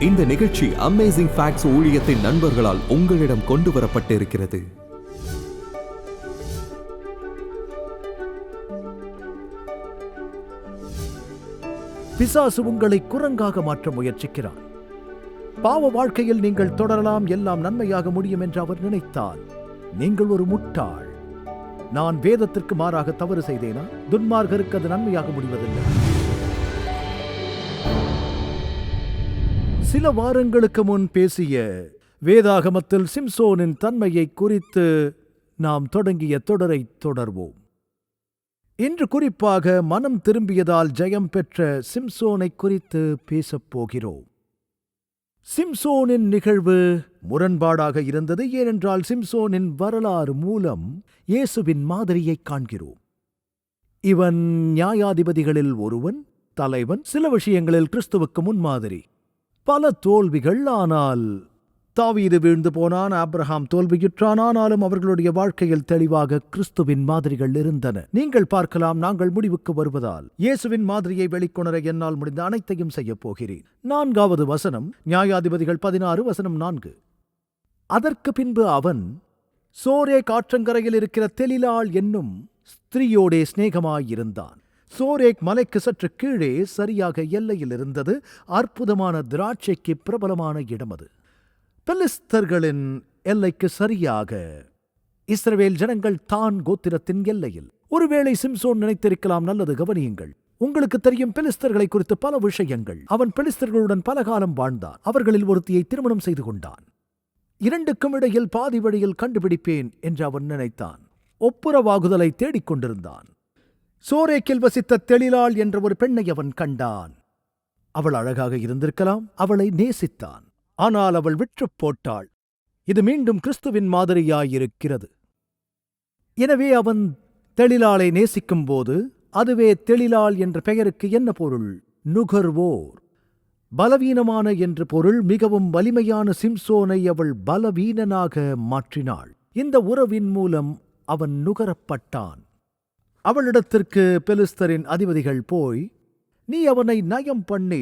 இந்த நிகழ்ச்சி amazing facts ஊழியத்தின் நண்பர்களால் உங்களிடம் கொண்டு வரப்பட்டிருக்கிறது. பிசாசு உங்களை குரங்காக மாற்ற முயற்சிக்கிறான். பாவ வாழ்க்கையில் நீங்கள் தொடரலாம், எல்லாம் நன்மையாக முடியும் என்று அவர் நினைத்தால் நீங்கள் ஒரு முட்டாள். நான் வேதத்திற்கு மாறாக தவறு செய்தேனா? துன்மார்கருக்கு அது நன்மையாக முடிவதில்லை. சில வாரங்களுக்கு முன் பேசிய வேதாகமத்தில் சிம்சோனின் தன்மையை குறித்து நாம் தொடங்கிய தொடரை தொடர்வோம். இன்று குறிப்பாக மனம் திரும்பியதால் ஜெயம் பெற்ற சிம்சோனை குறித்து பேசப் போகிறோம். சிம்சோனின் நிகழ்வு முரண்பாடாக இருந்தது. ஏனென்றால் சிம்சோனின் வரலாறு மூலம் இயேசுவின் மாதிரியை காண்கிறோம். இவன் நியாயாதிபதிகளில் ஒருவன், தலைவன், சில விஷயங்களில் கிறிஸ்துவுக்கு முன்மாதிரி. பல தோல்விகள். ஆனால் தாவீது வீழ்ந்து போனான், ஆபிரகாம் தோல்வியுற்றான். ஆனாலும் அவர்களுடைய வாழ்க்கையில் தெளிவாக கிறிஸ்துவின் மாதிரிகள் இருந்தன. நீங்கள் பார்க்கலாம், நாங்கள் முடிவுக்கு வருவதால் இயேசுவின் மாதிரியை வெளிக்கொணர என்னால் முடிந்த அனைத்தையும் செய்யப் போகிறேன். 4வது வசனம், நியாயாதிபதிகள் 16:4. அதற்கு பின்பு அவன் சோரேக் ஆற்றங்கரையில் இருக்கிற தெலிலாள் என்னும் ஸ்திரீயோடே சிநேகமாயிருந்தான். சோரேக் மலைக்கு சற்று கீழே சரியாக எல்லையில் இருந்தது. அற்புதமான திராட்சைக்கு பிரபலமான இடம் அது. பெலிஸ்தர்களின் எல்லைக்கு சரியாக இஸ்ரவேல் ஜனங்கள் தான் கோத்திரத்தின் எல்லையில். ஒருவேளை சிம்சோன் நினைத்திருக்கலாம், நல்லது கவனியுங்கள், உங்களுக்கு தெரியும் பெலிஸ்தர்களை குறித்து பல விஷயங்கள். அவன் பெலிஸ்தர்களுடன் பல காலம் வாழ்ந்தான். அவர்களில் ஒருத்தியை திருமணம் செய்து கொண்டான். இரண்டுக்கும் இடையில் பாதி வழியில் கண்டுபிடிப்பேன் என்று அவன் நினைத்தான். ஒப்புரவாகுதலை தேடிக்கொண்டிருந்தான். சோரேக்கில் வசித்த தெளிலாள் என்ற ஒரு பெண்ணை அவன் கண்டான். அவள் அழகாக இருந்திருக்கலாம். அவளை நேசித்தான். ஆனால் அவள் விற்றுப் போட்டாள். இது மீண்டும் கிறிஸ்துவின் மாதிரியாயிருக்கிறது. எனவே அவன் தெளிலாளை நேசிக்கும் போது, அதுவே தெளிலாள் என்ற பெயருக்கு என்ன பொருள்? நுகர்வோர், பலவீனமான என்று பொருள். மிகவும் வலிமையான சிம்சோனை அவள் பலவீனனாக மாற்றினாள். இந்த உறவின் மூலம் அவன் நுகரப்பட்டான். அவளிடத்திற்கு பெலிஸ்தரின் அதிபதிகள் போய், நீ அவனை நயம் பண்ணி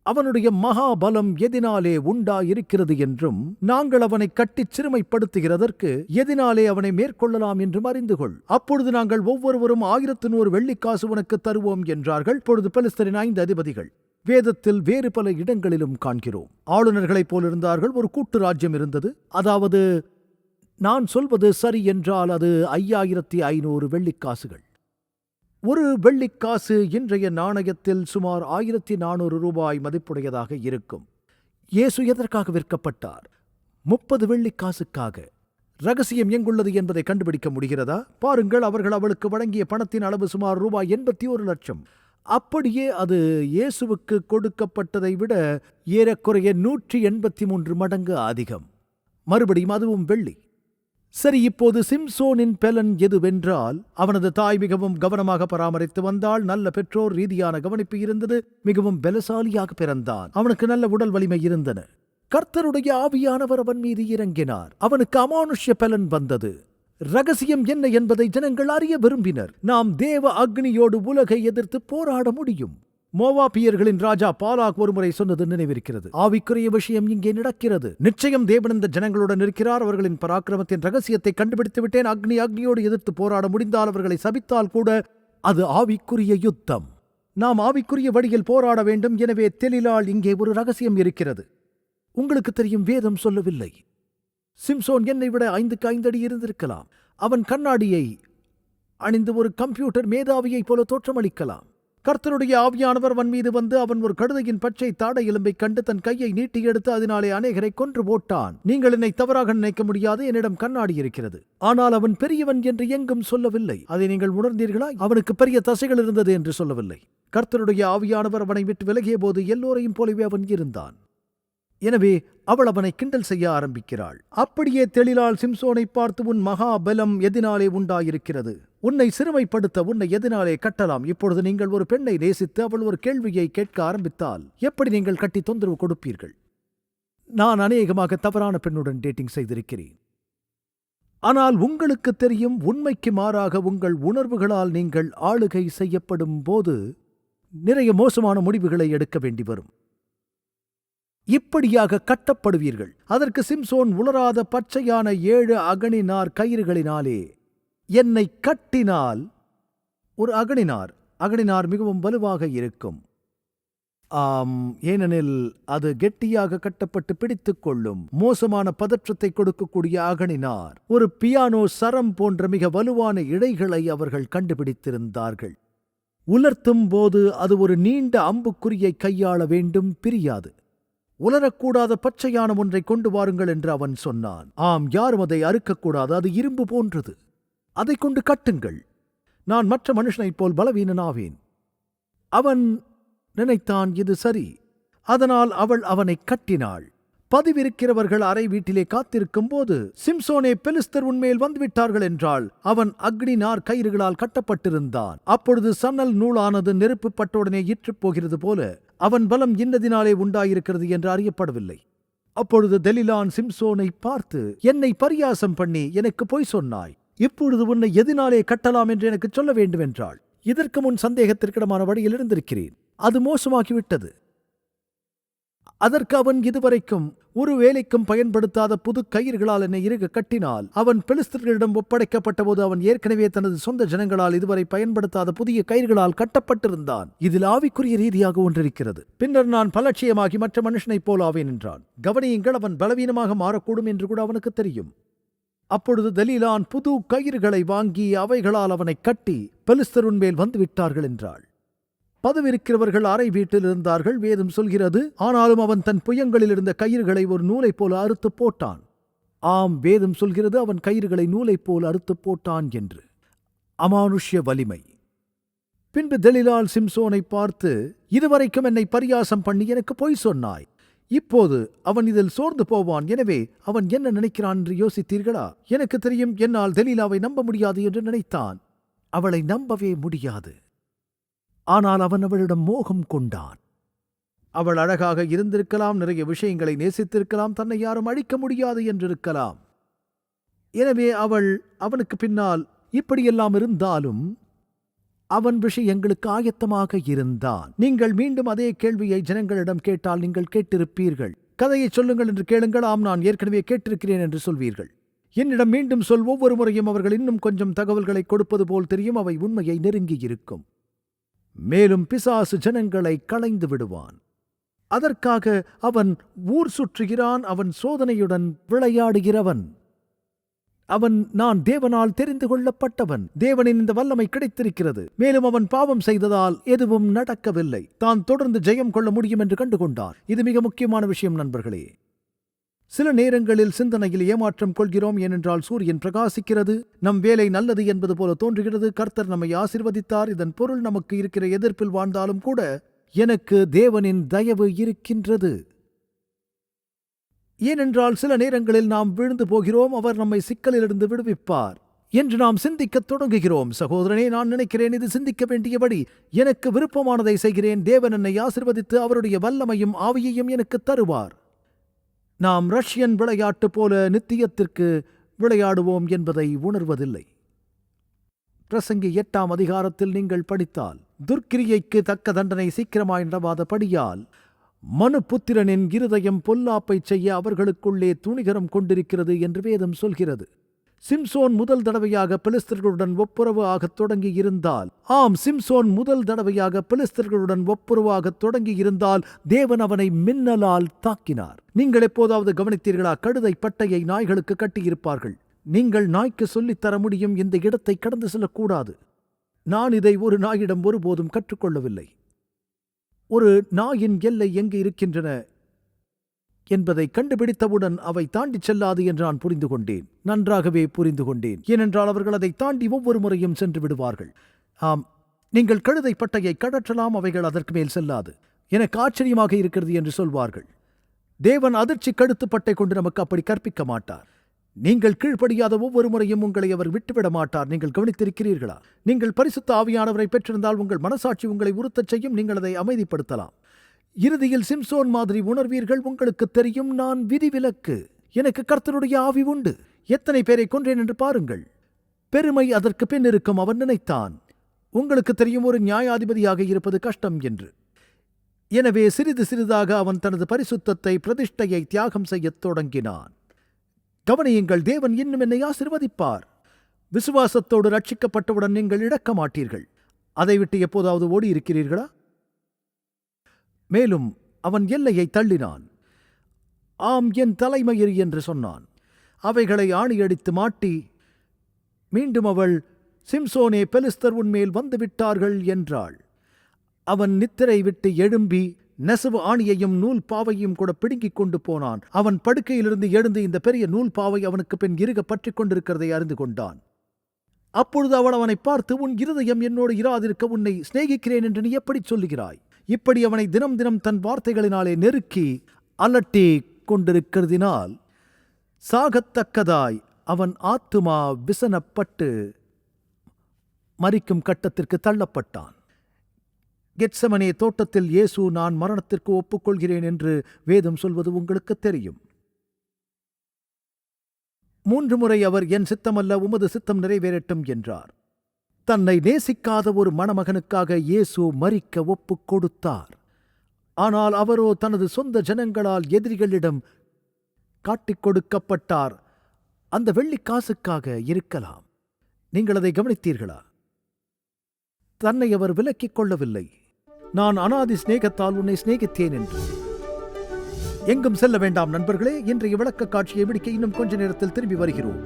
அவனுடைய மகாபலம் எதினாலே உண்டாயிருக்கிறது என்றும், நாங்கள் அவனை கட்டிச் சிறுமைப்படுத்துகிறதற்கு எதினாலே அவனை மேற்கொள்ளலாம் என்றும் அறிந்து கொள். அப்பொழுது நாங்கள் ஒவ்வொருவரும் 1100 வெள்ளிக்காசு உனக்கு தருவோம் என்றார்கள். இப்பொழுது பெலிஸ்தரின் 5 அதிபதிகள் வேதத்தில் வேறு பல இடங்களிலும் காண்கிறோம். ஆளுநர்களைப் போலிருந்தார்கள். ஒரு கூட்டு ராஜ்யம் இருந்தது. அதாவது, நான் சொல்வது சரி என்றால் அது 5500 வெள்ளிக்காசுகள். ஒரு வெள்ளிக்காசு இன்றைய நாணயத்தில் சுமார் 1400 ரூபாய் மதிப்புடையதாக இருக்கும். இயேசு எதற்காக விற்கப்பட்டார்? 30 வெள்ளிக்காசுக்காக. ரகசியம் எங்குள்ளது என்பதை கண்டுபிடிக்க முடிகிறதா? பாருங்கள், அவர்கள் அவளுக்கு வழங்கிய பணத்தின் அளவு சுமார் ரூபாய் 81 லட்சம். அப்படியே அது இயேசுவுக்கு கொடுக்கப்பட்டதை விட ஏறக்குறைய 183 மடங்கு அதிகம். மறுபடியும் அதுவும் வெள்ளி. சரி, இப்போது சிம்சோனின் பலன் எதுவென்றால், அவனது தாய் மிகவும் கவனமாக பராமரித்து வந்தாள். நல்ல பெற்றோர் ரீதியான கவனிப்பு இருந்தது. மிகவும் பலசாலியாக பிறந்தான். அவனுக்கு நல்ல உடல் வலிமை இருந்தன. கர்த்தருடைய ஆவியானவர் அவன் மீது இறங்கினார். அவனுக்கு அமானுஷ்ய பலன் வந்தது. ரகசியம் என்ன என்பதை ஜனங்கள் அறிய விரும்பினர். நாம் தேவ அக்னியோடு உலகை எதிர்த்து போராட முடியும். மோவாபியர்களின் ராஜா பாலாக் ஒருமுறை சொன்னது நினைவிருக்கிறது. ஆவிக்குரிய விஷயம் இங்கே நடக்கிறது. நிச்சயம் தேவன் இந்த ஜனங்களுடன் இருக்கிறார். அவர்களின் பராக்கிரமத்தின் ரகசியத்தை கண்டுபிடித்து விட்டேன். அக்னியோடு எதிர்த்து போராட முடிந்தால், அவர்களை சபித்தால் கூட அது ஆவிக்குரிய யுத்தம். நாம் ஆவிக்குரிய வழியில் போராட வேண்டும். எனவே தெளிலாள் இங்கே ஒரு ரகசியம் இருக்கிறது. உங்களுக்கு தெரியும், வேதம் சொல்லவில்லை. சிம்சோன் என்னை விட 5க்கு 5 அடி இருந்திருக்கலாம். அவன் கண்ணாடியை அணிந்து ஒரு கம்ப்யூட்டர் மேதாவியைப் போல தோற்றமளிக்கலாம். கர்த்தருடைய ஆவியானவர் அவன் மீது வந்து, அவன் ஒரு கழுதையின் பச்சை தாடை எலும்பை கண்டு தன் கையை நீட்டி எடுத்து அதனாலே அநேகரை கொன்று போட்டான். நீங்கள் என்னை தவறாக நினைக்க முடியாது, என்னிடம் கண்ணாடி இருக்கிறது. ஆனால் அவன் பெரியவன் என்று எங்கும் சொல்லவில்லை. அதை நீங்கள் உணர்ந்தீர்களா? அவனுக்கு பெரிய தசைகள் இருந்தது என்று சொல்லவில்லை. கர்த்தருடைய ஆவியானவர் அவனை விட்டு விலகிய போது எல்லோரையும் போலவே அவன் இருந்தான். எனவே அவள் அவனை கிண்டல் செய்ய ஆரம்பிக்கிறாள். அப்படியே தெளிலாள் சிம்சோனை பார்த்து, உன் மகாபலம் எதினாலே உண்டாயிருக்கிறது? உன்னை சிறுமைப்படுத்த உன்னை எதினாலே கட்டலாம்? இப்பொழுது நீங்கள் ஒரு பெண்ணை நேசித்து அவள் ஒரு கேள்வியை கேட்க ஆரம்பித்தால் எப்படி நீங்கள் கட்டி தொந்தரவு கொடுப்பீர்கள்? நான் அநேகமாக தவறான பெண்ணுடன் டேட்டிங் செய்திருக்கிறேன். ஆனால் உங்களுக்கு தெரியும், உண்மைக்கு மாறாக உங்கள் உணர்வுகளால் நீங்கள் ஆளுகை செய்யப்படும் போது நிறைய மோசமான முடிவுகளை எடுக்க வேண்டி வரும். இப்படியாக கட்டப்படுவீர்கள். அதற்கு சிம்சோன், உலராத பச்சையான 7 அகனி நார் கயிறுகளினாலே என்னை கட்டினால். ஒரு அகனினார் மிகவும் வலுவாக இருக்கும். ஏனெனில் அது கெட்டியாக கட்டப்பட்டு பிடித்துக் கொள்ளும். மோசமான பதற்றத்தை கொடுக்கக்கூடிய அகனினார். ஒரு பியானோ சரம் போன்ற மிக வலுவான இழைகளை அவர்கள் கண்டுபிடித்திருந்தார்கள். உலர்த்தும் போது அது ஒரு நீண்ட அம்புக்குறியை கையாள வேண்டும், பிரியாது. உலரக்கூடாத பச்சையான ஒன்றை கொண்டு வாருங்கள் என்று அவன் சொன்னான். யாரும் அதை அறுக்கக்கூடாது, அது இரும்பு போன்றது. அதை கொண்டு கட்டுங்கள். நான் மற்ற மனுஷனைப் போல் பலவீனனாவேன். அவன் நினைத்தான், இது சரி. அதனால் அவள் அவனை கட்டினாள். பதிவிருக்கிறவர்கள் அறை வீட்டிலே காத்திருக்கும் போது, சிம்சோனே, பெலிஸ்தர் உன்மேல் வந்துவிட்டார்கள் என்றாள். அவன் அக்னி நார் கயிறுகளால் கட்டப்பட்டிருந்தான். அப்பொழுது சன்னல் நூலானது நெருப்பு பட்டவுடனே இற்றுப் போகிறது போல அவன் பலம் இன்னதினாலே உண்டாயிருக்கிறது என்று அறியப்படவில்லை. அப்பொழுது தெலிலான் சிம்சோனை பார்த்து, என்னை பரியாசம் பண்ணி எனக்கு பொய் சொன்னாய். இப்பொழுது உன்னை எதினாலே கட்டலாம் என்று எனக்கு சொல்ல வேண்டும் என்றாள். இதற்கு முன் சந்தேகத்திற்கிடமான வழியில் இருந்திருக்கிறேன். அது மோசமாகிவிட்டது. அதற்கு அவன் இதுவரைக்கும் ஒரு வேலைக்கும் பயன்படுத்தாத புது கயிறுகளால் என்னை இறுக கட்டினால். அவன் பெலிஸ்தர்களிடம் ஒப்படைக்கப்பட்ட போது அவன் ஏற்கனவே தனது சொந்த ஜனங்களால் இதுவரை பயன்படுத்தாத புதிய கயிறுகளால் கட்டப்பட்டிருந்தான். இதில் ஆவிக்குரிய ரீதியாக ஒன்றிருக்கிறது. பின்னர் நான் பலட்சியமாகி மற்ற மனுஷனைப் போல் ஆவேன் என்றான். கவனியுங்கள், அவன் பலவீனமாக மாறக்கூடும் என்று கூட அவனுக்கு தெரியும். அப்பொழுது தெலீலான் புது கயிறுகளை வாங்கி அவைகளால் அவனை கட்டி, பெலிஸ்தர் உன்மேல் வந்துவிட்டார்கள் என்றாள். பதவிருக்கிறவர்கள் அறை வீட்டில் இருந்தார்கள். வேதம் சொல்கிறது, ஆனாலும் அவன் தன் புயங்களில் இருந்த கயிறுகளை ஒரு நூலைப் போல அறுத்து போட்டான். வேதம் சொல்கிறது, அவன் கயிறுகளை நூலைப் போல் அறுத்து போட்டான் என்று. அமானுஷ்ய வலிமை. பின்பு தெலீலாள் சிம்சோனை பார்த்து, இதுவரைக்கும் என்னை பரியாசம் பண்ணி எனக்கு பொய் சொன்னாய். இப்போது அவன் இதில் சோர்ந்து போவான். எனவே அவன் என்ன நினைக்கிறான் என்று யோசித்தீர்களா? எனக்கு தெரியும், என்னால் தெலீலாவை நம்ப முடியாது என்று நினைத்தான். அவளை நம்பவே முடியாது. ஆனால் அவன் அவளிடம் மோகம் கொண்டான். அவள் அழகாக இருந்திருக்கலாம், நிறைய விஷயங்களை நேசித்திருக்கலாம், தன்னை யாரும் அழிக்க முடியாது என்றிருக்கலாம். எனவே அவனுக்கு பின்னால் இப்படியெல்லாம் இருந்தாலும் அவன் விஷயங்களுக்கு ஆயத்தமாக இருந்தான். நீங்கள் மீண்டும் அதே கேள்வியை ஜனங்களிடம் கேட்டால் நீங்கள் கேட்டிருப்பீர்கள். கதையை சொல்லுங்கள் என்று கேளுங்கள். நான் ஏற்கனவே கேட்டிருக்கிறேன் என்று சொல்வீர்கள். என்னிடம் மீண்டும் சொல். ஒவ்வொரு முறையும் அவர்கள் இன்னும் கொஞ்சம் தகவல்களை கொடுப்பது போல் தெரியும். அவை உண்மையை நெருங்கியிருக்கும். மேலும் பிசாசு ஜனங்களை களைந்து விடுவான். அதற்காக அவன் ஊர் சுற்றுகிறான். அவன் சோதனையுடன் விளையாடுகிறவன். நான் தேவனால் தெரிந்து கொள்ளப்பட்டவன். தேவனின் இந்த வல்லமை கிடைத்திருக்கிறது. மேலும் அவன் பாவம் செய்ததால் எதுவும் நடக்கவில்லை. தான் தொடர்ந்து ஜெயம் கொள்ள முடியும் என்று கண்டுகொண்டான். இது மிக முக்கியமான விஷயம் நண்பர்களே. சில நேரங்களில் சிந்தனையில் ஏமாற்றம் கொள்கிறோம். ஏனென்றால் சூரியன் பிரகாசிக்கிறது, நம் வேலை நல்லது என்பது போல தோன்றுகிறது, கர்த்தர் நம்மை ஆசீர்வதித்தார். இதன் பொருள் நமக்கு இருக்கிற எதிர்ப்பில் வாழ்ந்தாலும் கூட எனக்கு தேவனின் தயவு இருக்கின்றது. ஏனென்றால் சில நேரங்களில் நாம் விழுந்து போகிறோம். அவர் நம்மை சிக்கலிலிருந்து விடுவிப்பார் என்று நாம் சிந்திக்கத் தொடங்குகிறோம். சகோதரனே, நான் நினைக்கிறேன் இது சிந்திக்க வேண்டியபடி. எனக்கு விருப்பமானதை செய்கிறேன். தேவன் என்னை ஆசீர்வதித்து அவருடைய வல்லமையும் ஆவியையும் எனக்கு தருவார். நாம் ரஷ்யன் விளையாட்டு போல நித்தியத்திற்கு விளையாடுவோம் என்பதை உணர்வதில்லை. பிரசங்கி 8ஆம் அதிகாரத்தில் நீங்கள் படித்தால், துர்க்கிரியைக்கு தக்க தண்டனை சீக்கிரமாய் நடவாதபடியால் மனுபுத்திரனின் இருதயம் பொல்லாப்பைச் செய்ய அவர்களுக்குள்ளே துணிகரம் கொண்டிருக்கிறது என்று வேதம் சொல்கிறது. சிம்சோன் முதல் தடவையாக பெலிஸ்தர்களுடன் ஒப்புரவு ஆகத் தொடங்கி இருந்தால், சிம்சோன் முதல் தடவையாக பெலிஸ்தர்களுடன் ஒப்புரவாகத் தொடங்கி இருந்தால் தேவன் அவனை மின்னலால் தாக்கினார். நீங்கள் எப்போதாவது கவனித்தீர்களா? கழுதை பட்டையை நாய்களுக்கு கட்டியிருப்பார்கள். நீங்கள் நாய்க்கு சொல்லித்தர முடியும், இந்த இடத்தை கடந்து செல்லக்கூடாது. நான் இதை ஒரு நாயிடம் ஒருபோதும் கற்றுக்கொள்ளவில்லை. ஒரு நாயின் எல்லை எங்கு இருக்கின்றன என்பதை கண்டுபிடித்தவுடன் அவை தாண்டிச் செல்லாது என்று நான் புரிந்து கொண்டேன். நன்றாகவே புரிந்து கொண்டேன். ஏனென்றால் அவர்கள் அதை தாண்டி ஒவ்வொரு முறையும் சென்று விடுவார்கள். நீங்கள் கழுதை பட்டையை கடற்றலாம், அவைகள் அதற்கு மேல் செல்லாது. எனக்கு ஆச்சரியமாக இருக்கிறது என்று சொல்வார்கள். தேவன் அதிர்ச்சி கழுத்து பட்டை கொண்டு நமக்கு அப்படி கற்பிக்க மாட்டார். நீங்கள் கீழ்ப்படியாத ஒவ்வொரு முறையும் உங்களை அவர் விட்டுவிட மாட்டார். நீங்கள் கவனித்திருக்கிறீர்களா? நீங்கள் பரிசுத்த ஆவியானவரை பெற்றிருந்தால் உங்கள் மனசாட்சி உங்களை உறுத்தச் செய்யும். நீங்கள் அதை அமைதிப்படுத்தலாம். இறுதியில் சிம்சோன் மாதிரி உணர்வீர்கள். உங்களுக்கு தெரியும், நான் விதிவிலக்கு. எனக்கு கர்த்தருடைய ஆவி உண்டு. எத்தனை பேரை கொன்றேன் என்று பாருங்கள். பெருமை அதற்கு பின் இருக்கும். அவன் நினைத்தான், உங்களுக்கு தெரியும், ஒரு நியாயாதிபதியாக இருப்பது கஷ்டம் என்று. எனவே சிறிது சிறிதாக அவன் தனது பரிசுத்தத்தை பிரதிஷ்டையை தியாகம் செய்யத் தொடங்கினான். கவனியுங்கள், தேவன் இன்னும் என்னை ஆசீர்வதிப்பார். விசுவாசத்தோடு ரட்சிக்கப்பட்டவுடன் நீங்கள் இழக்க மாட்டீர்கள். அதை விட்டு எப்போதாவது ஓடி இருக்கிறீர்களா? மேலும் அவன் எல்லையை தள்ளினான். ஆம், என் தலைமயிர் என்று சொன்னான். அவைகளை ஆணியடித்து மாட்டி மீண்டும் அவள், சிம்சோனே, பெலிஸ்தர் உன்மேல் வந்துவிட்டார்கள் என்றாள். அவன் நித்திரை விட்டு எழும்பி நெசவு ஆணியையும் நூல் பாவையும் கூட பிடுங்கிக் கொண்டு போனான். அவன் படுக்கையிலிருந்து எழுந்து இந்த பெரிய நூல் பாவை அவனுக்கு பின் இறுக பற்றிக் கொண்டிருக்கிறதை அறிந்து கொண்டான். அப்பொழுது அவள் அவனை பார்த்து, உன் இருதயம் என்னோடு இராதிருக்க உன்னை சிநேகிக்கிறேன் என்று நீ எப்படி சொல்லுகிறாய்? இப்படி அவனை தினம் தினம் தன் வார்த்தைகளினாலே நெருக்கி அலட்டி கொண்டிருக்கிறதினால் சாகத்தக்கதாய் அவன் ஆத்துமா விசனப்பட்டு மரிக்கும் கட்டத்திற்கு தள்ளப்பட்டான். கெத்செமனே தோட்டத்தில் இயேசு, நான் மரணத்திற்கு ஒப்புக்கொள்கிறேன் என்று வேதம் சொல்வது உங்களுக்கு தெரியும். 3 முறை அவர், என் சித்தமல்ல உமது சித்தம் நிறைவேறட்டும் என்றார். தன்னை நேசிக்காத ஒரு மணமகனுக்காக இயேசு மரிக்க ஒப்புக் கொடுத்தார். ஆனால் அவரோ தனது சொந்த ஜனங்களால் எதிரிகளிடம் காட்டிக் கொடுக்கப்பட்டார். அந்த வெள்ளிக்காசுக்காக இருக்கலாம். நீங்கள் அதை கவனித்தீர்களா? தன்னை அவர் விலக்கிக் கொள்ளவில்லை. நான் அனாதி சிநேகத்தால் உன்னை சிநேகித்தேன் என்று. எங்கும் செல்ல வேண்டாம் நண்பர்களே. இன்றைய விளக்க காட்சியை முடிக்க இன்னும் கொஞ்ச நேரத்தில் திரும்பி வருகிறோம்.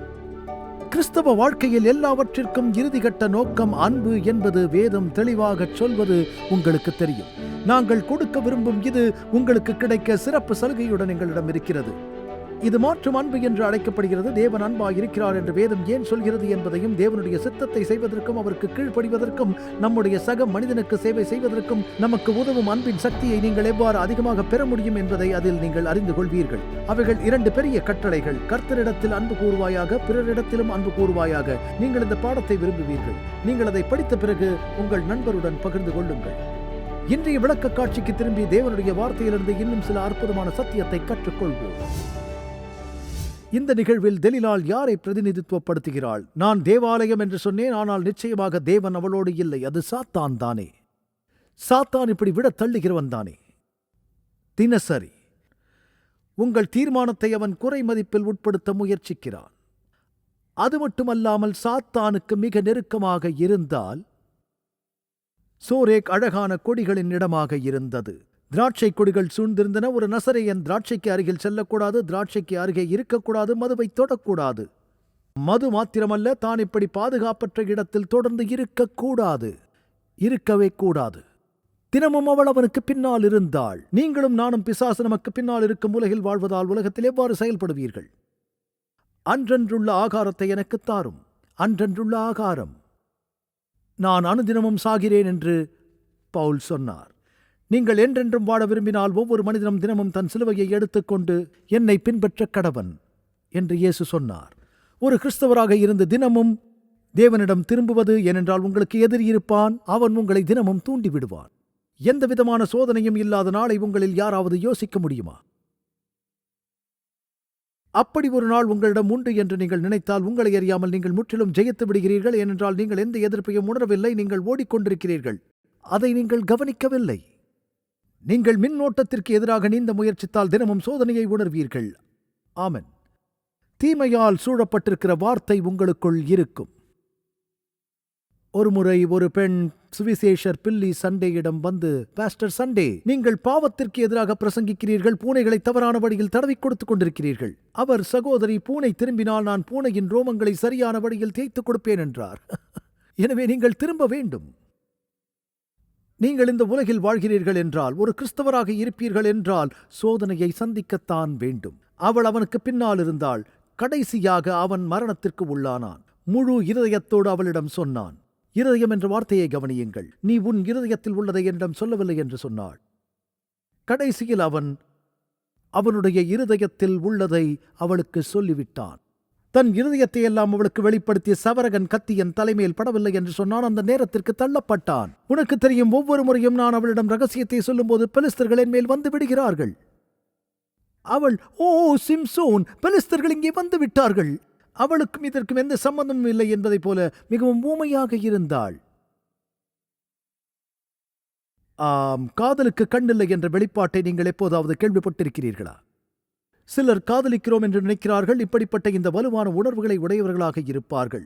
கிறிஸ்தவ வாழ்க்கையில் எல்லாவற்றிற்கும் இறுதிகட்ட நோக்கம் அன்பு என்பது வேதம் தெளிவாகச் சொல்வது உங்களுக்கு தெரியும். நாங்கள் கொடுக்க விரும்பும் இது உங்களுக்கு கிடைக்க சிறப்பு சலுகையுடன் எங்களிடம் இருக்கிறது. இது மாற்றும் அன்பு என்று அழைக்கப்படுகிறது. தேவன் அன்பாய் இருக்கிறார் என்று வேதம் ஏன் சொல்கிறது என்பதையும், தேவனுடைய சித்தத்தை செய்வதற்கும் அவருக்கு கீழ்ப்படிவதற்கும் நம்முடைய சக மனிதனுக்கு சேவை செய்வதற்கும் நமக்கு உதவும் அன்பின் சக்தியை நீங்கள் எவ்வாறு அதிகமாக பெற முடியும் என்பதை அதில் நீங்கள் அறிந்து கொள்வீர்கள். அவைகள் 2 பெரிய கட்டளைகள். கர்த்தரிடத்தில் அன்பு கூறுவாயாக, பிறரிடத்திலும் அன்பு கூறுவாயாக. நீங்கள் இந்த பாடத்தை விரும்புவீர்கள். நீங்கள் அதை படித்த பிறகு உங்கள் நண்பருடன் பகிர்ந்து கொள்ளுங்கள். இன்றைய விளக்க காட்சிக்கு திரும்பி தேவனுடைய வார்த்தையிலிருந்து இன்னும் சில அற்புதமான சத்தியத்தை கற்றுக்கொள்வோம். இந்த நிகழ்வில் தெலிலாள் யாரை பிரதிநிதித்துவப்படுத்துகிறாள்? நான் தேவாலயம் என்று சொன்னேன், ஆனால் நிச்சயமாக தேவன் அவளோடு இல்லை. அது சாத்தான் தானே. சாத்தான் இப்படி விட தள்ளுகிறவன் தானே. தினசரி உங்கள் தீர்மானத்தை அவன் குறை மதிப்பில் உட்படுத்த முயற்சிக்கிறான். அது மட்டுமல்லாமல் சாத்தானுக்கு மிக நெருக்கமாக இருந்தால், சோரேக் அழகான கொடிகளின் இடமாக இருந்தது. திராட்சை கொடிகள் சூழ்ந்திருந்தன. ஒரு நசரேயன் திராட்சைக்கு அருகில் செல்லக்கூடாது, திராட்சைக்கு அருகே இருக்கக்கூடாது, மதுவை தொடக்கூடாது. மது மாத்திரமல்ல, தான் இப்படி பாதுகாப்பற்ற இடத்தில் தொடர்ந்து இருக்கவே கூடாது. தினமும் அவள் அவனுக்கு பின்னால் இருந்தாள். நீங்களும் நானும் பிசாசு நமக்கு பின்னால் இருக்கும் உலகில் வாழ்வதால் உலகத்தில் எவ்வாறு செயல்படுவீர்கள்? அன்றன்றுள்ள ஆகாரத்தை எனக்கு தாரும். அன்றன்றுள்ள ஆகாரம். நான் அனுதினமும் சாகிறேன் என்று பவுல் சொன்னார். நீங்கள் என்றென்றும் வாழ விரும்பினால் ஒவ்வொரு மனிதனும் தினமும் தன் சிலுவையை எடுத்துக்கொண்டு என்னை பின்பற்ற கடவன் என்று இயேசு சொன்னார். ஒரு கிறிஸ்தவராக இருந்து தினமும் தேவனிடம் திரும்புவது, ஏனென்றால் உங்களுக்கு எதிரி இருப்பான். அவன் உங்களை தினமும் தூண்டி விடுவான். எந்த விதமான சோதனையும் இல்லாத நாளை உங்களில் யாராவது யோசிக்க முடியுமா? அப்படி ஒரு நாள் உங்களிடம் உண்டு என்று நீங்கள் நினைத்தால் உங்களை அறியாமல் நீங்கள் முற்றிலும் ஜெயித்து விடுகிறீர்கள். ஏனென்றால் நீங்கள் எந்த எதிர்ப்பையும் உணரவில்லை. நீங்கள் ஓடிக்கொண்டிருக்கிறீர்கள். அதை நீங்கள் கவனிக்கவில்லை. நீங்கள் மின்னோட்டத்திற்கு எதிராக நீந்த முயற்சித்தால் தினமும் சோதனையை உணர்வீர்கள். ஆமென். தீமையால் சூழப்பட்டிருக்கிற வார்த்தை உங்களுக்குள் இருக்கும். ஒருமுறை ஒரு பெண் சுவிசேஷர் பில்லி சண்டேயிடம் வந்து, பாஸ்டர் சண்டே, நீங்கள் பாவத்திற்கு எதிராக பிரசங்கிக்கிறீர்கள், பூனைகளை தவறான வழியில் தடவி கொடுத்துக் கொண்டிருக்கிறீர்கள். அவர், சகோதரி, பூனை திரும்பினால் நான் பூனையின் ரோமங்களை சரியான வழியில் தேய்த்துக் கொடுப்பேன் என்றார். எனவே நீங்கள் திரும்ப வேண்டும். நீங்கள் இந்த உலகில் வாழ்கிறீர்கள் என்றால், ஒரு கிறிஸ்தவராக இருப்பீர்கள் என்றால் சோதனையை சந்திக்கத்தான் வேண்டும். அவள் அவனுக்கு பின்னால் இருந்தாள். கடைசியாக அவன் மரணத்திற்கு உள்ளானான். முழு இருதயத்தோடு அவளிடம் சொன்னான். இருதயம் என்ற வார்த்தையை கவனியுங்கள். நீ உன் இருதயத்தில் உள்ளதை என்னிடம் சொல்லவில்லை என்று சொன்னாள். கடைசியில் அவனுடைய இருதயத்தில் உள்ளதை அவளுக்கு சொல்லிவிட்டான். தன் இருதயத்தை எல்லாம் அவளுக்கு வெளிப்படுத்திய சவரகன் கத்தி என் தலைமையில் படவில்லை என்று சொன்னான். அந்த நேரத்திற்கு தள்ளப்பட்டான். உனக்கு தெரியும், ஒவ்வொரு முறையும் நான் அவளிடம் ரகசியத்தை சொல்லும்போது பெலிஸ்தர்கள் என் மேல் வந்து விடுகிறார்கள். அவள், ஓ சிம்சோன், பெலிஸ்தர்கள் இங்கே வந்து விட்டார்கள். அவளுக்கும் இதற்கும் எந்த சம்பந்தமும் இல்லை என்பதைப் போல மிகவும் ஊமையாக இருந்தாள். காதலுக்கு கண்ணில்லை என்ற வெளிப்பாட்டை நீங்கள் எப்போதாவது கேள்விப்பட்டிருக்கிறீர்களா? சிலர் காதலிக்கிறோம் என்று நினைக்கிறார்கள். இப்படிப்பட்ட இந்த வலுவான உணர்வுகளை உடையவர்களாக இருப்பார்கள்.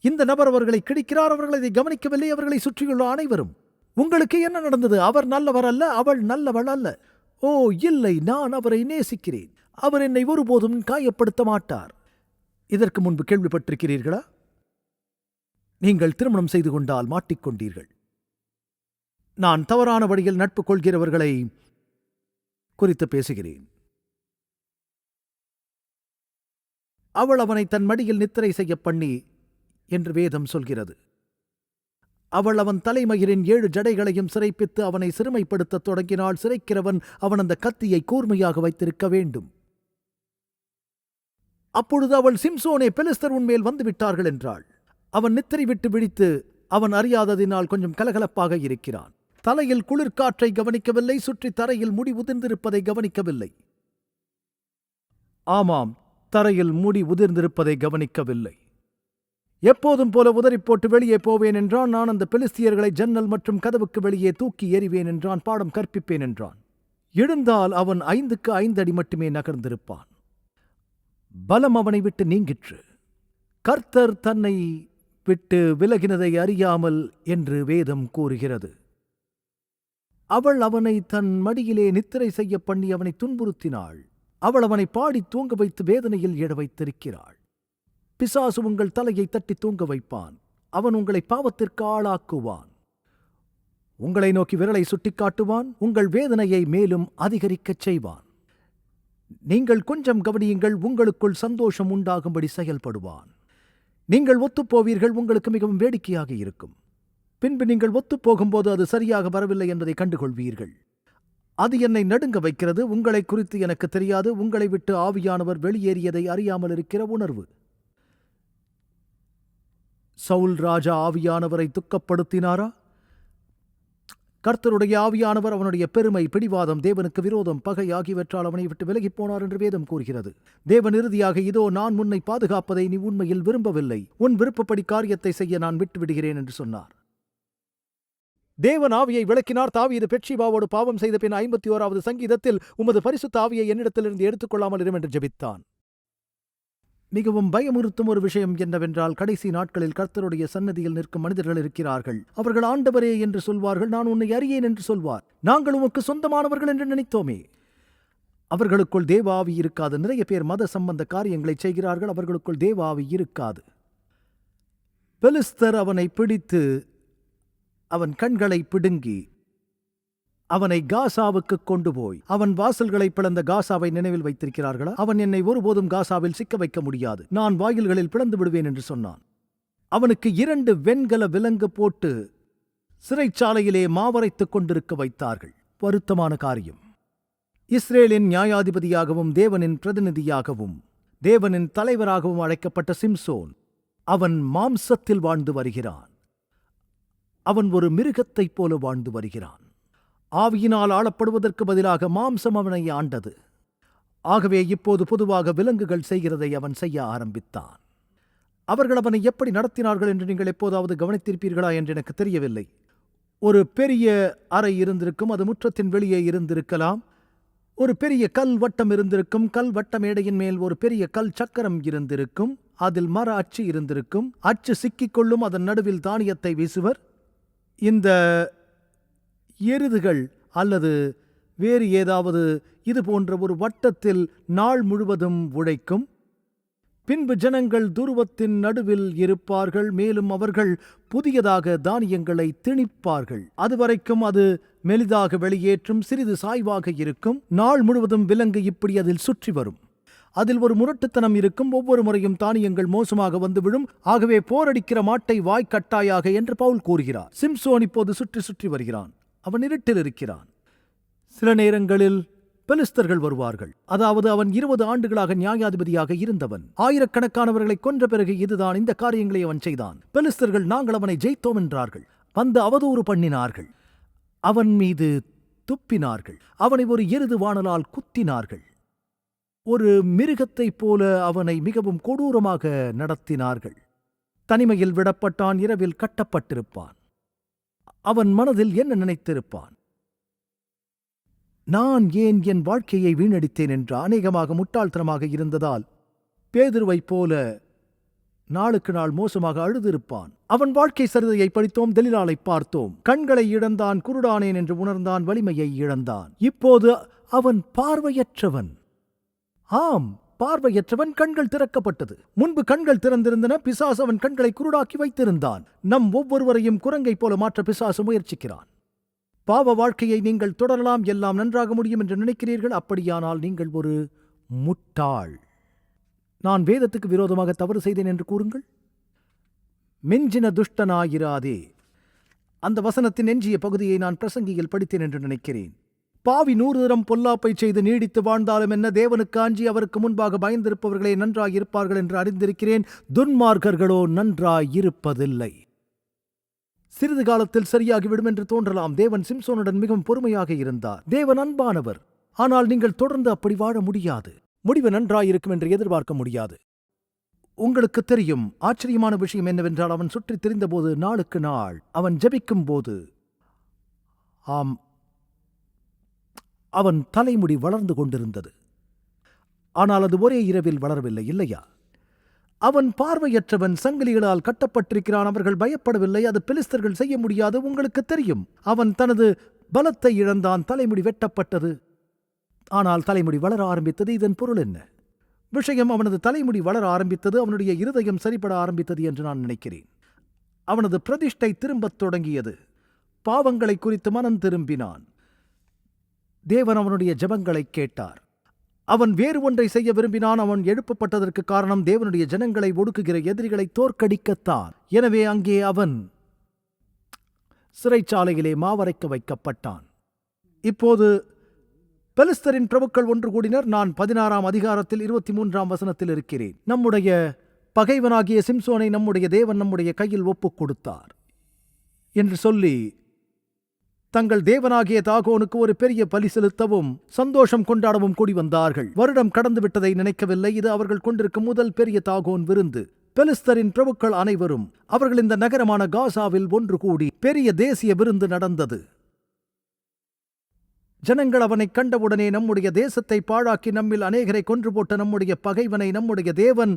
இந்த நபர் அவர்களை கிடைக்கிறார், அவர்கள் அதை கவனிக்கவில்லை. அவர்களை சுற்றியுள்ள அனைவரும், உங்களுக்கு என்ன நடந்தது? அவர் நல்லவர் அல்ல, அவள் நல்லவள் அல்ல. ஓ இல்லை, நான் அவரை நேசிக்கிறேன், அவர் என்னை ஒருபோதும் காயப்படுத்த மாட்டார். இதற்கு முன்பு கேள்விப்பட்டிருக்கிறீர்களா? நீங்கள் திருமணம் செய்து கொண்டால் மாட்டிக்கொண்டீர்கள். நான் தவறான வழியில் நட்பு கொள்கிறவர்களை குறித்து பேசுகிறேன். அவள் அவனை தன் மடியில் நித்திரை செய்ய பண்ணி என்று வேதம் சொல்கிறது. அவள் அவன் தலைமயிரின் 7 ஜடைகளையும் சிறைப்பித்து அவனை சிறுமைப்படுத்தத் தொடங்கினாள். சிறைக்கிறவன் அவன் அந்த கத்தியை கூர்மையாக வைத்திருக்க வேண்டும். அப்பொழுது அவள், சிம்சோனே, பெலிஸ்தர் உன்மேல் வந்துவிட்டார்கள் என்றாள். அவன் நித்திரை விட்டு விழித்து அவன் அறியாததினால் கொஞ்சம் கலகலப்பாக இருக்கிறான். தலையில் குளிர்காற்றை கவனிக்கவில்லை, சுற்றி தரையில் முடி உதிர்ந்திருப்பதை கவனிக்கவில்லை. ஆமாம், தரையில் முடி உதிர்ந்திருப்பதை கவனிக்கவில்லை. எப்போதும் போல உதறிப் போட்டு வெளியே போவேன் என்றான். நான் அந்த பெலிஸ்தியர்களை ஜன்னல் மற்றும் கதவுக்கு வெளியே தூக்கி எறிவேன் என்றான். பாடம் கற்பிப்பேன் என்றான். எழுந்தால் அவன் 5க்கு 5 அடி மட்டுமே நகர்ந்திருப்பான். பலம் அவனை விட்டு நீங்கிற்று. கர்த்தர் தன்னை விட்டு விலகினதை அறியாமல் என்று வேதம் கூறுகிறது. அவள் அவனை தன் மடியிலே நித்திரை செய்ய பண்ணி அவனை துன்புறுத்தினாள். அவள் அவனை பாடி தூங்க வைத்து வேதனையில் எழ வைத்திருக்கிறாள். பிசாசு உங்கள் தலையை தட்டி தூங்க வைப்பான். அவன் உங்களை பாவத்திற்கு ஆளாக்குவான். உங்களை நோக்கி விரலை சுட்டிக்காட்டுவான். உங்கள் வேதனையை மேலும் அதிகரிக்கச் செய்வான். நீங்கள் கொஞ்சம் கவனியுங்கள், உங்களுக்குள் சந்தோஷம் உண்டாகும்படி செயல்படுவான். நீங்கள் ஒத்துப்போவீர்கள், உங்களுக்கு மிகவும் வேடிக்கையாக இருக்கும். பின்பு நீங்கள் ஒத்துப்போகும்போது அது சரியாக வரவில்லை என்பதை கண்டுகொள்வீர்கள். அது என்னை நடுங்க வைக்கிறது. உங்களை குறித்து எனக்கு தெரியாது. உங்களை விட்டு ஆவியானவர் வெளியேறியதை அறியாமல் இருக்கிற உணர்வு. சவுல் ராஜா ஆவியானவரை துக்கப்படுத்தினாரா? கர்த்தருடைய ஆவியானவர் அவனுடைய பெருமை, பிடிவாதம், தேவனுக்கு விரோதம், பகை ஆகியவற்றால் அவனை விட்டு விலகிப் போனார் என்று வேதம் கூறுகிறது. தேவன் இறுதியாக, இதோ நான் உன்னை பாதுகாப்பதை நீ உண்மையில் விரும்பவில்லை, உன் விருப்பப்படி காரியத்தை செய்ய நான் விட்டுவிடுகிறேன் என்று சொன்னார். தேவன் ஆவியை விளக்கினார். தாவீது பெத்ஷிபாவோடு பாவம் செய்த பின் 51வது சங்கீதத்தில், உமது பரிசுத்த ஆவியை என்னிடத்திலிருந்து எடுத்துக்கொள்ளாமல் இரும் என்று ஜெபித்தான். மிகவும் பயமுறுத்தும் ஒரு விஷயம் என்னவென்றால், கடைசி நாட்களில் கர்த்தருடைய சன்னதியில் நிற்கும் மனிதர்கள் இருக்கிறார்கள். அவர்கள் ஆண்டவரே என்று சொல்வார்கள். நான் உன்னை அறியேன் என்று சொல்வார். நாங்கள் உமக்கு சொந்தமானவர்கள் என்று நினைத்தோமே. அவர்களுக்குள் தேவ ஆவி இருக்காது. நிறைய பேர் மத சம்பந்த காரியங்களை செய்கிறார்கள். அவர்களுக்குள் தேவ ஆவி இருக்காது. பெலிஸ்தர் அவனை பிடித்து அவன் கண்களை பிடுங்கி அவனை காசாவுக்கு கொண்டு போய் அவன் வாசல்களை பிளந்த காசாவை நினைவில் வைத்திருக்கிறார்களா? அவன் என்னை ஒருபோதும் காசாவில் சிக்க வைக்க முடியாது, நான் வாயில்களில் பிளந்து விடுவேன் என்று சொன்னான். அவனுக்கு 2 வெண்கல விலங்கு போட்டு சிறைச்சாலையிலே மாவரைத்துக் கொண்டிருக்க வைத்தார்கள். வருத்தமான காரியம். இஸ்ரேலின் நியாயாதிபதியாகவும் தேவனின் பிரதிநிதியாகவும் தேவனின் தலைவராகவும் அழைக்கப்பட்ட சிம்சோன் அவன் மாம்சத்தில் வாழ்ந்து வருகிறான். அவன் ஒரு மிருகத்தைப் போல வாழ்ந்து வருகிறான். ஆவியினால் ஆளப்படுவதற்கு பதிலாக மாம்சம் அவனை ஆண்டது. ஆகவே இப்போது பொதுவாக விலங்குகள் செய்கிறதை அவன் செய்ய ஆரம்பித்தான். அவர்கள் அவனை எப்படி நடத்தினார்கள் என்று நீங்கள் எப்போதாவது கவனித்திருப்பீர்களா என்று எனக்கு தெரியவில்லை. ஒரு பெரிய அறை இருந்திருக்கும். அது முற்றத்தின் வெளியே இருந்திருக்கலாம். ஒரு பெரிய கல் வட்டம் இருந்திருக்கும். கல் வட்ட மேடையின் மேல் ஒரு பெரிய கல் சக்கரம் இருந்திருக்கும். அதில் மர அச்சு இருந்திருக்கும். அச்சு சிக்கிக்கொள்ளும். அதன் நடுவில் தானியத்தை வீசுவர். இந்த எருதுகள் அல்லது வேறு ஏதாவது இது போன்ற ஒரு வட்டத்தில் நாள் முழுவதும் உழைக்கும். பின்பு ஜனங்கள் துருவத்தின் நடுவில் இருப்பார்கள். மேலும் அவர்கள் புதியதாக தானியங்களை திணிப்பார்கள். அதுவரைக்கும் அது மெலிதாக வெளியேற்றும், சிறிது சாய்வாக இருக்கும். நாள் முழுவதும் விலங்கு இப்படி அதில் சுற்றி வரும். அதில் ஒரு முரட்டுத்தனம் இருக்கும். ஒவ்வொரு முறையும் தானியங்கள் மோசமாக வந்து விழும். ஆகவே போரடிக்கிற மாட்டை வாய்க்கட்டாயாக என்று பவுல் கூறுகிறார். சிம்சோன் இப்போது சுற்றி சுற்றி வருகிறான். அவன் இருட்டில் இருக்கிறான். சில நேரங்களில் பெலிஸ்தர்கள் வருவார்கள். அதாவது அவன் 20 ஆண்டுகளாக நியாயாதிபதியாக இருந்தவன். ஆயிரக்கணக்கானவர்களை கொன்ற பிறகு இதுதான் இந்த காரியங்களை அவன் செய்தான். பெலிஸ்தர்கள் நாங்கள் அவனை ஜெயித்தோம் என்றார்கள். வந்து அவதூறு பண்ணினார்கள். அவன் மீது துப்பினார்கள். அவனை ஒரு எருது வாணலால் குத்தினார்கள். ஒரு மிருகத்தைப் போல அவனை மிகவும் கொடூரமாக நடத்தினார்கள். தனிமையில் விடப்பட்டான். இரவில் கட்டப்பட்டிருப்பான். அவன் மனதில் என்ன நினைத்திருப்பான்? நான் ஏன் என் வாழ்க்கையை வீணடித்தேன் என்று அநேகமாக முட்டாள்தனமாக இருந்ததால் பேதுருவைப் போல நாளுக்கு நாள் மோசமாக அழுதிருப்பான். அவன் வாழ்க்கை சரிதையை படித்தோம், தெலிலாலை பார்த்தோம். கண்களை இழந்தான், குருடானேன் என்று உணர்ந்தான், வலிமையை இழந்தான். இப்போது அவன் பார்வையற்றவன். ஆம், பார்வையற்றவன். கண்கள் திறக்கப்பட்டது. முன்பு கண்கள் திறந்திருந்தன. பிசாசு அவன் கண்களை குருடாக்கி வைத்திருந்தான். நம் ஒவ்வொருவரையும் குரங்கை போல மாற்ற பிசாசு முயற்சிக்கிறான். பாவ வாழ்க்கையை நீங்கள் தொடரலாம், எல்லாம் நன்றாக முடியும் என்று நினைக்கிறீர்கள். அப்படியானால் நீங்கள் ஒரு முட்டாள். நான் வேதத்துக்கு விரோதமாக தவறு செய்தேன் என்று கூறுங்கள். மிஞ்சின துஷ்டனாயிராதே. அந்த வசனத்தின் எஞ்சிய பகுதியை நான் பிரசங்கியில் படித்தேன் என்று நினைக்கிறேன். பாவி 100 தரம் பொல்லாப்பை செய்து நீடித்து வாழ்ந்தாலும் என்ன, தேவனுக்கு அஞ்சி அவருக்கு முன்பாக பயந்திருப்பவர்களே நன்றாயிருப்பார்கள் என்று அறிந்திருக்கிறேன். துன்மார்க்கர்களோ நன்றாயிருப்பதில்லை. சிறிது காலத்தில் சரியாகிவிடும் என்று தோன்றலாம். தேவன் சிம்சோனுடன் மிகவும் பொறுமையாக இருந்தார். தேவன் அன்பானவர். ஆனால் நீங்கள் தொடர்ந்து அப்படி வாழ முடியாது. முடிவு நன்றாயிருக்கும் என்று எதிர்பார்க்க முடியாது. உங்களுக்கு தெரியும், ஆச்சரியமான விஷயம் என்னவென்றால், அவன் சுற்றித் திரிந்தபோது நாளுக்கு நாள் அவன் ஜெபிக்கும் போது அவன் தலைமுடி வளர்ந்து கொண்டிருந்தது. ஆனால் அது ஒரே இரவில் வளரவில்லை, இல்லையா? அவன் பார்வையற்றவன், சங்கிலிகளால் கட்டப்பட்டிருக்கிறான். அவர்கள் பயப்படவில்லை. அது பெலிஸ்தர்கள் செய்ய முடியாது. உங்களுக்கு தெரியும், அவன் தனது பலத்தை இழந்தான். தலைமுடி வெட்டப்பட்டது. ஆனால் தலைமுடி வளர ஆரம்பித்தது. இதன் பொருள் என்ன? விஷயம், அவனது தலைமுடி வளர ஆரம்பித்தது. அவனுடைய இருதயம் சரிபட ஆரம்பித்தது என்று நான் நினைக்கிறேன். அவனது பிரதிஷ்டை திரும்பத் தொடங்கியது. பாவங்களை குறித்து மனம் திரும்பினான். தேவன் அவனுடைய ஜெபங்களை கேட்டார். அவன் வேறு ஒன்றை செய்ய விரும்பினான். அவன் எழுப்பப்பட்டதற்கு காரணம் தேவனுடைய ஜனங்களை ஒடுக்குகிற எதிரிகளை தோற்கடிக்கத்தான். எனவே அங்கே அவன் சிறைச்சாலையிலே மாவரைக்க வைக்கப்பட்டான். இப்போது பெலிஸ்தரின் பிரபுக்கள் ஒன்று கூடினர். நான் 16ஆம் அதிகாரத்தில் 23ஆம் வசனத்தில் இருக்கிறேன். நம்முடைய பகைவனாகிய சிம்சோனை நம்முடைய தேவன் நம்முடைய கையில் ஒப்புக் கொடுத்தார் என்று சொல்லி தங்கள் தேவனாகிய தாகோனுக்கு ஒரு பெரிய பலி செலுத்தவும் சந்தோஷம் கொண்டாடவும் கூடி வந்தார்கள். வருடம் கடந்து விட்டதை நினைக்கவில்லை. இது அவர்கள் கொண்டிருக்கும் முதல் பெரிய தாகோன் விருந்து. பெலிஸ்தரின் பிரபுக்கள் அனைவரும் அவர்கள் இந்த நகரமான காசாவில் ஒன்று கூடி பெரிய தேசிய விருந்து நடந்தது. ஜனங்கள் அவனை கண்டவுடனே, நம்முடைய தேசத்தை பாழாக்கி நம்மில் அநேகரை கொன்று போட்ட நம்முடைய பகைவனை நம்முடைய தேவன்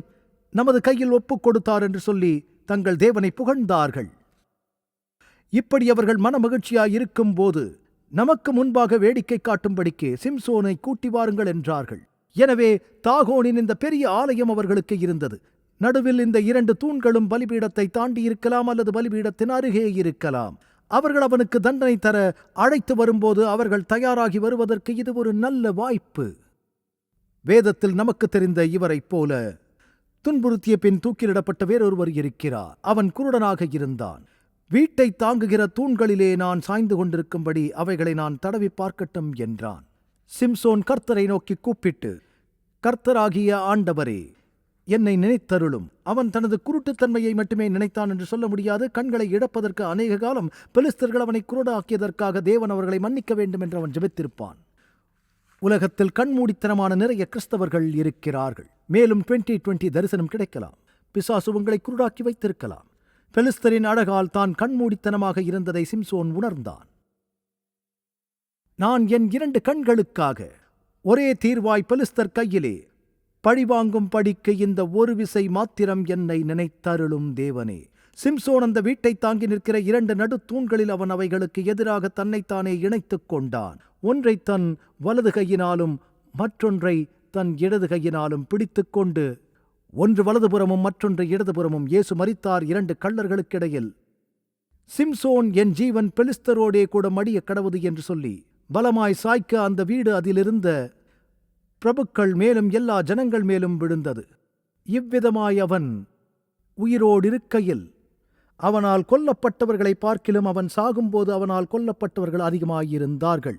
நமது கையில் ஒப்புக் கொடுத்தார் என்று சொல்லி தங்கள் தேவனை புகழ்ந்தார்கள். இப்படி அவர்கள் மனமகிழ்ச்சியாயிருக்கும் போது நமக்கு முன்பாக வேடிக்கை காட்டும்படிக்கு சிம்சோனை கூட்டி வாருங்கள் என்றார்கள். எனவே தாகோனின் இந்த பெரிய ஆலயம் அவர்களுக்கு இருந்தது. நடுவில் இந்த 2 தூண்களும் பலிபீடத்தை தாண்டி இருக்கலாம் அல்லது பலிபீடத்தின் அருகே இருக்கலாம். அவர்கள் அவனுக்கு தண்டனை தர அழைத்து வரும்போது அவர்கள் தயாராகி வருவதற்கு இது ஒரு நல்ல வாய்ப்பு. வேதத்தில் நமக்கு தெரிந்த இவரைப் போல துன்புறுத்திய பின் தூக்கிலிடப்பட்ட வேறொருவர் இருக்கிறார். அவன் குருடனாக இருந்தான். வீட்டை தாங்குகிற தூண்களிலே நான் சாய்ந்து கொண்டிருக்கும்படி அவைகளை நான் தடவி பார்க்கட்டும் என்றான். சிம்சோன் கர்த்தரை நோக்கி கூப்பிட்டு, கர்த்தராகிய ஆண்டவரே, என்னை நினைத்தருளும். அவன் தனது குருட்டுத்தன்மையை மட்டுமே நினைத்தான் என்று சொல்ல முடியாது. கண்களை இழப்பதற்கு அநேக காலம் பெலிஸ்தர்கள் அவனை குருடாக்கியதற்காக தேவன் அவர்களை மன்னிக்க வேண்டும் என்று அவன் ஜெபித்திருப்பான். உலகத்தில் கண்மூடித்தனமான நிறைய கிறிஸ்தவர்கள் இருக்கிறார்கள். மேலும் 2020 தரிசனம் கிடைக்கலாம். பிசாசு உங்களை குருடாக்கி வைத்திருக்கலாம். பெலிஸ்தரின் அழகால் தான் கண்மூடித்தனமாக இருந்ததை சிம்சோன் உணர்ந்தான். நான் என் 2 கண்களுக்காக ஒரே தீர்வாய் பெலிஸ்தர் கையிலே பழிவாங்கும் படிக்கு இந்த ஒரு விசை மாத்திரம் என்னை நினைத்தருளும் தேவனே. சிம்சோன் அந்த வீட்டை தாங்கி நிற்கிற 2 நடுத்தூண்களில் அவன் அவைகளுக்கு எதிராக தன்னைத்தானே இணைத்துக் கொண்டான். ஒன்றை தன் வலது கையினாலும் மற்றொன்றை தன் இடது கையினாலும் பிடித்துக் கொண்டு, ஒன்று வலதுபுறமும் மற்றொன்று இடதுபுறமும் இயேசு மரித்தார் 2 கள்ளர்களுக்கிடையில். சிம்சோன், என் ஜீவன் பெலிஸ்தரோடே கூட மடிய கடவுது என்று சொல்லி பலமாய் சாய்க்க அந்த வீடு அதிலிருந்த பிரபுக்கள் மேலும் எல்லா ஜனங்கள் மேலும் விழுந்தது. இவ்விதமாய் அவன் உயிரோடிருக்கையில் அவனால் கொல்லப்பட்டவர்களை பார்க்கிலும் அவன் சாகும்போது அவனால் கொல்லப்பட்டவர்கள் அதிகமாயிருந்தார்கள்.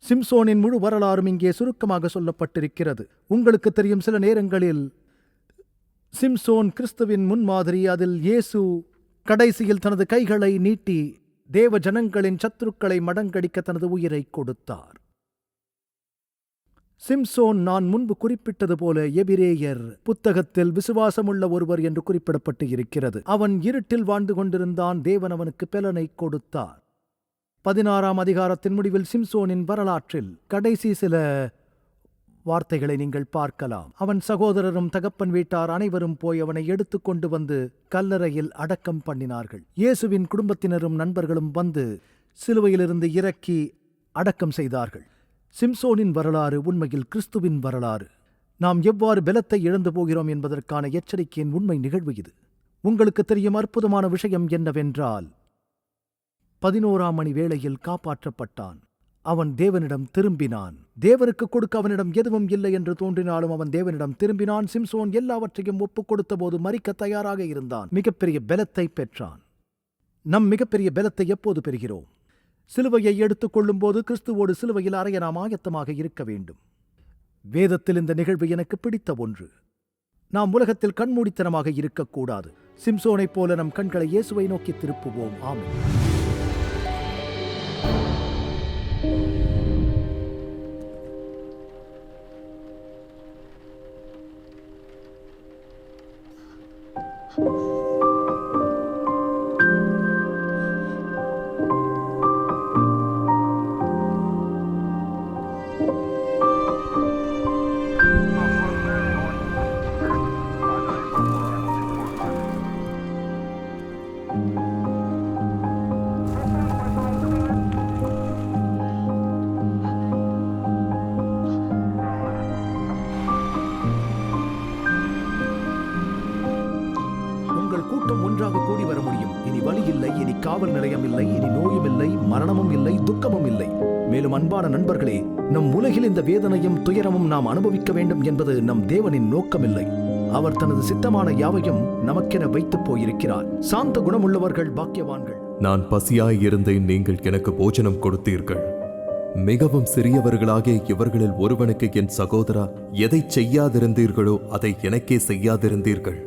சிம்சோனின் முழு வரலாறும் இங்கே சுருக்கமாக சொல்லப்பட்டிருக்கிறது. உங்களுக்கு தெரியும், சில நேரங்களில் சிம்சோன் கிறிஸ்துவின் முன்மாதிரி. அதில் இயேசு கடைசியில் தனது கைகளை நீட்டி தேவ ஜனங்களின் சத்துருக்களை மடங்கடிக்க தனது உயிரை கொடுத்தார். சிம்சோன் நான் முன்பு குறிப்பிட்டது போல எபிரேயர் புத்தகத்தில் விசுவாசமுள்ள ஒருவர் என்று குறிப்பிடப்பட்டு இருக்கிறது. அவன் இருட்டில் வாழ்ந்து கொண்டிருந்தான். தேவன் அவனுக்கு பெலனை கொடுத்தார். 16ஆம் அதிகாரத்தின் முடிவில் சிம்சோனின் வரலாற்றில் கடைசி சில வார்த்தைகளை நீங்கள் பார்க்கலாம். அவன் சகோதரரும் தகப்பன் வீட்டார் அனைவரும் போய் அவனை எடுத்துக்கொண்டு வந்து கல்லறையில் அடக்கம் பண்ணினார்கள். இயேசுவின் குடும்பத்தினரும் நண்பர்களும் வந்து சிலுவையிலிருந்து இறக்கி அடக்கம் செய்தார்கள். சிம்சோனின் வரலாறு உண்மையில் கிறிஸ்துவின் வரலாறு. நாம் எவ்வாறு பலத்தை இழந்து போகிறோம் என்பதற்கான எச்சரிக்கையின் உண்மை நிகழ்வு இது. உங்களுக்கு தெரியும் அற்புதமான விஷயம் என்னவென்றால் 11ஆம் மணி வேளையில் காப்பாற்றப்பட்டான். அவன் தேவனிடம் திரும்பினான். தேவனுக்கு கொடுக்க அவனிடம் எதுவும் இல்லை என்று தோன்றினாலும் அவன் தேவனிடம் திரும்பினான். சிம்சோன் எல்லாவற்றையும் ஒப்புக் கொடுத்த போது மரிக்க தயாராக இருந்தான். மிகப்பெரிய பலத்தை பெற்றான். நம் மிகப்பெரிய பலத்தை எப்போது பெறுகிறோம்? சிலுவையை எடுத்துக் கொள்ளும் போது கிறிஸ்துவோடு சிலுவையில் அறைய நாம் ஆயத்தமாக இருக்க வேண்டும். வேதத்தில் இந்த நிகழ்வு எனக்கு பிடித்த ஒன்று. நாம் உலகத்தில் கண்மூடித்தனமாக இருக்கக்கூடாது. சிம்சோனைப் போல நம் கண்களை இயேசுவை நோக்கி திருப்புவோம். ஆமென். கூட்டம் ஒன்றாக கூடி வர முடியும். இனி வலி இல்லை, இனி காவல் நிலையம் இல்லை, இனி நோயும் இல்லை, மரணமும் இல்லை, துக்கமும் இல்லை. மேலும் அன்பான நண்பர்களே, நம் உலகில் இந்த வேதனையும் துயரமும் நாம் அனுபவிக்க வேண்டும் என்பது நம் தேவனின் நோக்கமில்லை. அவர் தனது சித்தமான யாவையும் நமக்கென வைத்துப் போயிருக்கிறார். சாந்த குணமுள்ளவர்கள் பாக்கியவான்கள். நான் பசியாயிருந்தேன், நீங்கள் எனக்கு போஜனம் கொடுத்தீர்கள். மிகவும் சிறியவர்களாகிய இவர்களில் ஒருவனுக்கு என் சகோதரா எதை செய்யாதிருந்தீர்களோ அதை எனக்கே செய்யாதிருந்தீர்கள்.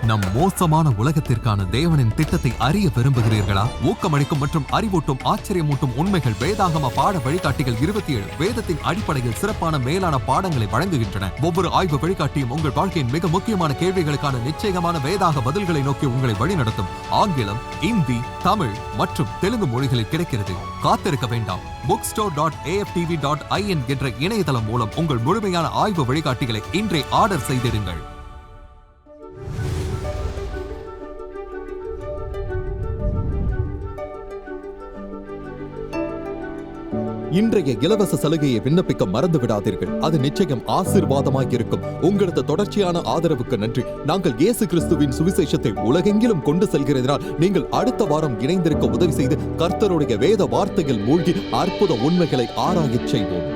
நம் மோசமான உலகத்திற்கான தேவனின் திட்டத்தை அறிய விரும்புகிறீர்களா? ஊக்கமளிக்கும் மற்றும் அறிவூட்டும் ஆச்சரியமூட்டும் உண்மைகள் வேதாகம பாட வழிகாட்டிகள் 27 வேதத்தின் அடிப்படையில் சிறப்பான மேலான பாடங்களை வழங்குகின்றன. ஒவ்வொரு ஆய்வு வழிகாட்டியும் உங்கள் வாழ்க்கையின் மிக முக்கியமான கேள்விகளுக்கான நிச்சயமான வேதாக பதில்களை நோக்கி உங்களை வழிநடத்தும். ஆங்கிலம், இந்தி, தமிழ் மற்றும் தெலுங்கு மொழிகளில் கிடைக்கிறது. காத்திருக்க வேண்டாம். bookstore.aftv.in என்ற இணையதளம் மூலம் உங்கள் முழுமையான ஆய்வு வழிகாட்டிகளை இன்றே ஆர்டர் செய்திருங்கள். இன்றைய இலவச சலுகையை விண்ணப்பிக்க மறந்து விடாதீர்கள். அது நிச்சயம் ஆசீர்வாதமாக இருக்கும். உங்களது தொடர்ச்சியான ஆதரவுக்கு நன்றி. நாங்கள் இயேசு கிறிஸ்துவின் சுவிசேஷத்தை உலகெங்கிலும் கொண்டு செல்கிறதினால் நீங்கள் அடுத்த வாரம் இணைந்திருக்க உதவி செய்து கர்த்தருடைய வேத வார்த்தையில் மூழ்கி அற்புத உண்மைகளை ஆராயச் செய்வோம்.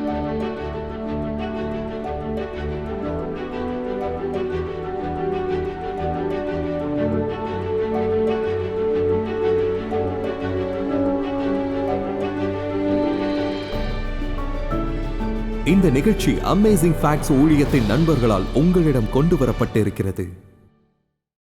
இந்த நிகழ்ச்சி அமேசிங் ஃபேக்ட்ஸ் ஊழியத்தின் நண்பர்களால் உங்களிடம் கொண்டு வரப்பட்டிருக்கிறது.